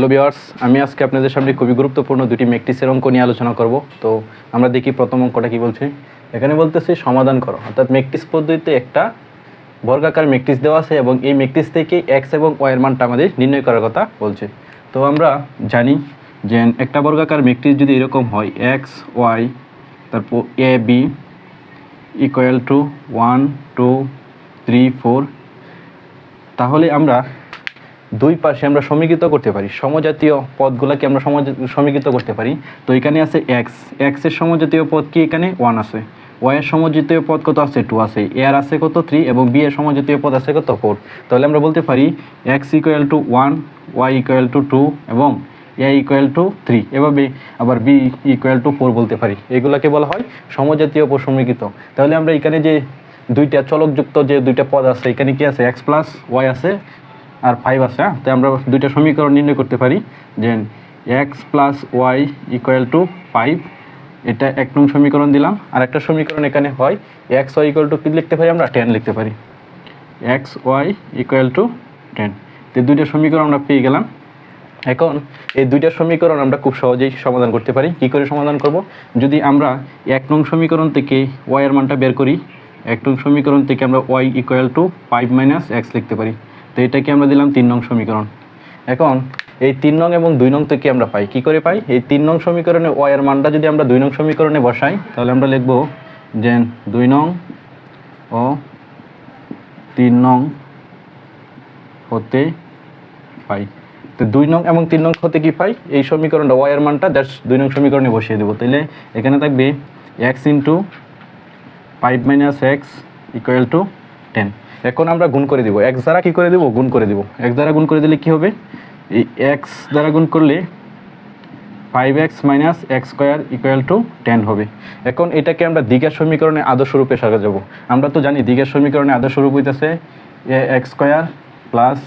Hello viewers, আমি আজকে আপনাদের সামনে খুবই গুরুত্বপূর্ণ দুটি ম্যাট্রিক্সের অঙ্ক নিয়ে আলোচনা করব। তো আমরা দেখি প্রথম অঙ্কটা কি বলছে। এখানে বলতেছে সমাধান করো, অর্থাৎ ম্যাট্রিক্স পদ্ধতিতে একটা বর্গাকার ম্যাট্রিক্স দেওয়া আছে এবং এই ম্যাট্রিক্স থেকে এক্স এবং ওয়াই এর মানটা আমাদের নির্ণয় করার কথা বলছে। তো আমরা জানি যে একটা বর্গাকার ম্যাট্রিক্স যদি এরকম হয় এক্স ওয়াই তারপর এ বি ইকুয়াল টু 1 2 3 4, তাহলে আমরা দুই পাশে আমরা সমীকৃত করতে পারি, সমজাতীয় পদগুলোকে আমরা সমীকৃত করতে পারি। তো এখানে আছে এক্স, এক্সের সমজাতীয় পদ কি এখানে 1 আছে, ওয়াই এর সমজাতীয় পদ কত আছে 2 আছে, এ আর আছে কত 3 এবং বি এর সমজাতীয় পদ আছে কত 4। তাহলে আমরা বলতে পারি X equal to 1, Y equal to 2 এবং এ ইকুয়াল টু 3, এভাবে আবার বি ইকুয়াল টু 4 বলতে পারি। এগুলোকে বলা হয় সমজাতীয় সমীকৃত। তাহলে আমরা এখানে যে দুইটা চলকযুক্ত যে দুইটা পদ আছে, এখানে কি আছে এক্স প্লাস ওয়াই আছে আর 5 আছে। তো আমরা দুইটা সমীকরণ নির্ণয় করতে পারি যে X plus Y equal to 5, এটা এক নং সমীকরণ দিলাম। আর একটা সমীকরণ এখানে হয় এক্স ওয়াই ইকুয়াল টু কী লিখতে পারি আমরা 10 লিখতে পারি, এক্স ওয়াই ইকুয়াল টু 10। তো দুইটা সমীকরণ আমরা পেয়ে গেলাম। এখন এই দুইটা সমীকরণ আমরা খুব সহজেই সমাধান করতে পারি। কি করে সমাধান করব? যদি আমরা এক নং সমীকরণ থেকে ওয়াই এর মানটা বের করি, এক নং সমীকরণ থেকে আমরা Y equal to 5 minus X লিখতে পারি। তো এটাকে আমরা দিলাম 3 নং সমীকরণ। এখন এই 3 নং এবং 2 নং থেকে আমরা পাই, কি করে পাই? এই 3 নং সমীকরণে ওয়াই এর মানটা যদি আমরা 2 নং সমীকরণে বসাই, তাহলে আমরা লিখব যে 2 নং ও 3 নং হতে পাই। তো 2 নং এবং 3 নং হতে কি পাই? এই সমীকরণটা ওয়াই এর মানটা জাস্ট 2 নং সমীকরণে বসিয়ে দেবো। তাহলে এখানে থাকবে x into 5 minus x equal two 10। এখন আমরা গুণ করে দিব, এক্স দ্বারা কী করে দেবো? গুণ করে দেবো। এক্স দ্বারা গুণ করে দিলে কী হবে? এই এক্স দ্বারা গুণ করলে 5x minus X square equal to 10 হবে। এখন এটাকে আমরা দ্বিঘাত সমীকরণে আদর্শ রূপে সাজাবো। আমরা তো জানি দ্বিঘাত সমীকরণে আদর্শ রূপ হইতেছে A X square plus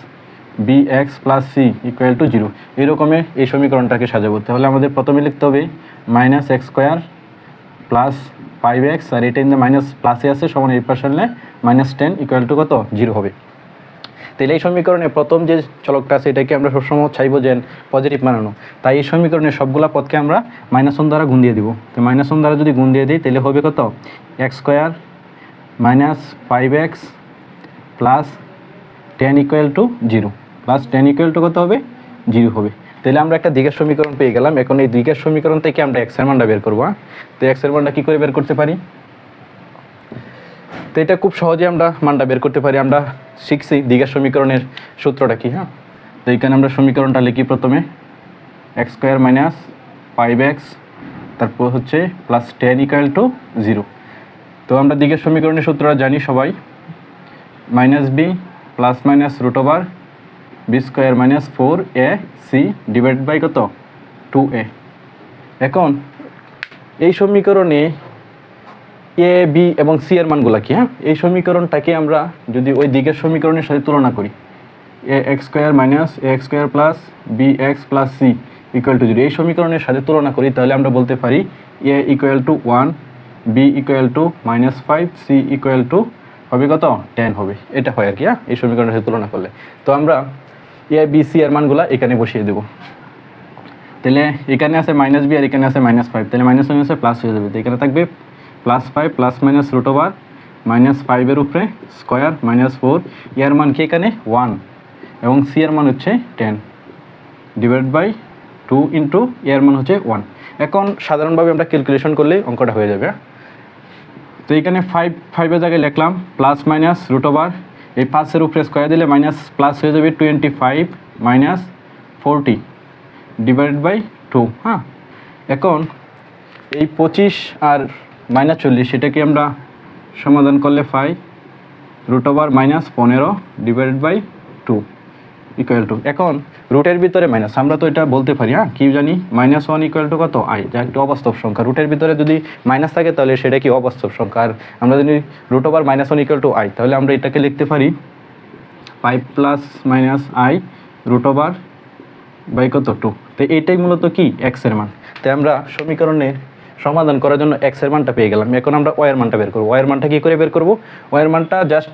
B X plus C equal to 0। এইরকমের এই সমীকরণটাকে সাজাবো। তাহলে আমাদের প্রথমে লিখতে হবে minus X square plus 5x, আর এটা ইন দ্য মাইনাস প্লাসে আছে সমান এই পাশে আনলে -10 ইকুয়াল টু কত 0 হবে। তাহলে এই সমীকরণে প্রথম যে চলকটা আছে এটাকে আমরা সবসময় চাইবো যে পজিটিভ বানানো। তাই এই সমীকরণের সবগুলা পদকে আমরা -1 দ্বারা গুণ দিয়ে দিব। তো -1 দ্বারা যদি গুণ দিয়ে দিই তাহলে হবে কত x square minus 5x plus 10 equal to 0, plus 10 equal to কত হবে 0 হবে। তাহলে আমরা একটা দ্বিঘাত সমীকরণ পেয়ে গেলাম। এখন এই দ্বিঘাত সমীকরণ থেকে আমরা এক্স এর মানটা বের করবো। তো এক্স এর মানটা কী করে বের করতে পারি? তো এটা খুব সহজে আমরা মানটা বের করতে পারি। আমরা শিখছি দ্বিঘাত সমীকরণের সূত্রটা কি। তো এইখানে আমরা সমীকরণটা লিখি প্রথমে এক্স স্কোয়ার মাইনাস 5x তারপর হচ্ছে প্লাস 10 ইকুয়াল টু 0। তো আমরা দ্বিঘাত সমীকরণের সূত্রটা জানি সবাই, minus B plus minus root over B square minus 4ac divide by কত 2a। এখন এই সমীকরণে এ বি এবং সি এর মানগুলো কি, এই সমীকরণটাকে আমরা যদি ওই দিকের সমীকরণের সাথে তুলনা করি, A X square minus A X square plus B X plus C equal to 0 এই সমীকরণের সাথে তুলনা করি, তাহলে আমরা বলতে পারি A equal to 1, B equal to -5, C equal to হবে কত 10 হবে। এটা হয় আর কি এই সমীকরণের সাথে তুলনা করলে। তো আমরা এ বি সি এর মানগুলো এখানে বসিয়ে দেবো। তাহলে এখানে আছে মাইনাস বি আর এখানে আছে -5, তাহলে -1 প্লাস হয়ে যাবে। তো এখানে থাকবে +5 প্লাস মাইনাস রুট ওভার -5 এর উপরে স্কোয়ার -4, এর মান কি এখানে 1 এবং সি এর মান হচ্ছে 10 ডিভাইড বাই 2 ইন্টু এর মান হচ্ছে 1। এখন সাধারণভাবে আমরা ক্যালকুলেশন করলে অঙ্কটা হয়ে যাবে। তো এখানে 5 এর জায়গায় লিখলাম প্লাস মাইনাস রুট ওভার এই 5 এর উপরে স্কোয়ার দিলে মাইনাস প্লাস হয়ে যাবে 25 মাইনাস 40 ডিভাইড বাই 2। এখন এই 25 আর -40 সেটাকে আমরা সমাধান করলে 5 root over -15 divide by 2 equal to, এখন রুটের ভিতরে মাইনাস, আমরা তো এটা বলতে পারি কি জানি -1 ইকুয়াল টু কত আই, যা একটি অবাস্তব সংখ্যা। রুটের ভিতরে যদি মাইনাস থাকে তাহলে সেটা কি অবাস্তব সংখ্যা। আর আমরা যদি root over -1 equal to I, তাহলে আমরা এটাকে লিখতে পারি 5 plus minus I root over by কত 2। তো এইটাই মূলত কি এক্স এর মান। তাই আমরা সমীকরণের সমাধান করার জন্য এক্স এর মানটা পেয়ে গেলাম। এখন আমরা ওয়াই এর মানটা বের করবো। ওয়াই এর মানটা কী করে বের করবো? ওয়াই এর মানটা জাস্ট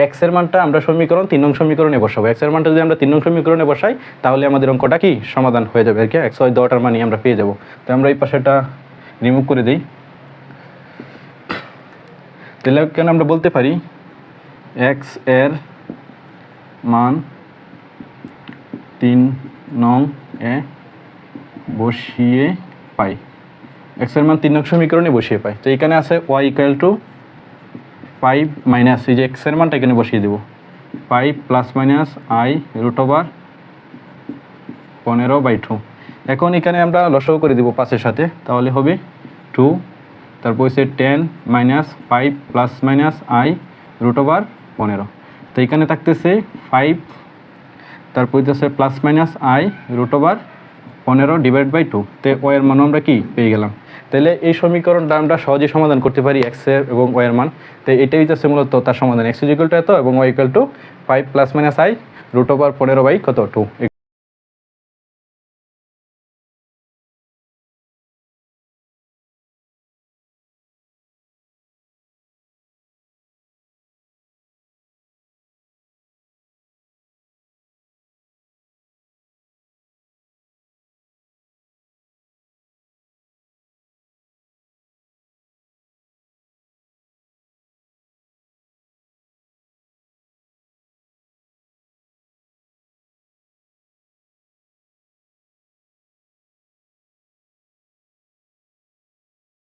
এক্সের মানটা আমরা সমীকরণ 3 নং সমীকরণে বসাবো। এক্সের মানটা যদি আমরা 3 নং সমীকরণে বসাই তাহলে আমাদের অঙ্কটা কি সমাধান হয়ে যাবে আর কি, এক্স ওয়াই দেওয়াটার মানই আমরা পেয়ে যাব। তো আমরা এই পাশেটা রিমুভ করে দিই। তাহলে কেন আমরা বলতে পারি এক্স এর মান 3 নং এ বসিয়ে পাই, এক্স এর মান 3 নং সমীকরণে বসিয়ে পাই। তো এখানে আছে ওয়াই ইকুয়াল টু 5 মাইনাস এই যে এক্স এর মানটা এখানে বসিয়ে দেব 5 plus minus I root over 15/2। এখন এখানে আমরা লসাগু করে দেব 5 এর সাথে, তাহলে হবে 2, তারপর হচ্ছে 10 minus 5 plus minus I root over 15। তো এখানে থাকতেছে 5, তারপর হচ্ছে plus minus I root over 15/2। তো ওয়াই এর মান আমরা কি পেয়ে গেলাম। তাহলে এই সমীকরণটা আমরা সহজেই সমাধান করতে পারি এক্স এর এবং ওয়াই এর মান। তো এটাই হচ্ছে মূলত তার সমাধান, এক্স ইকুয়াল টু এত এবং Y equal to 5 plus minus I root over 15/2।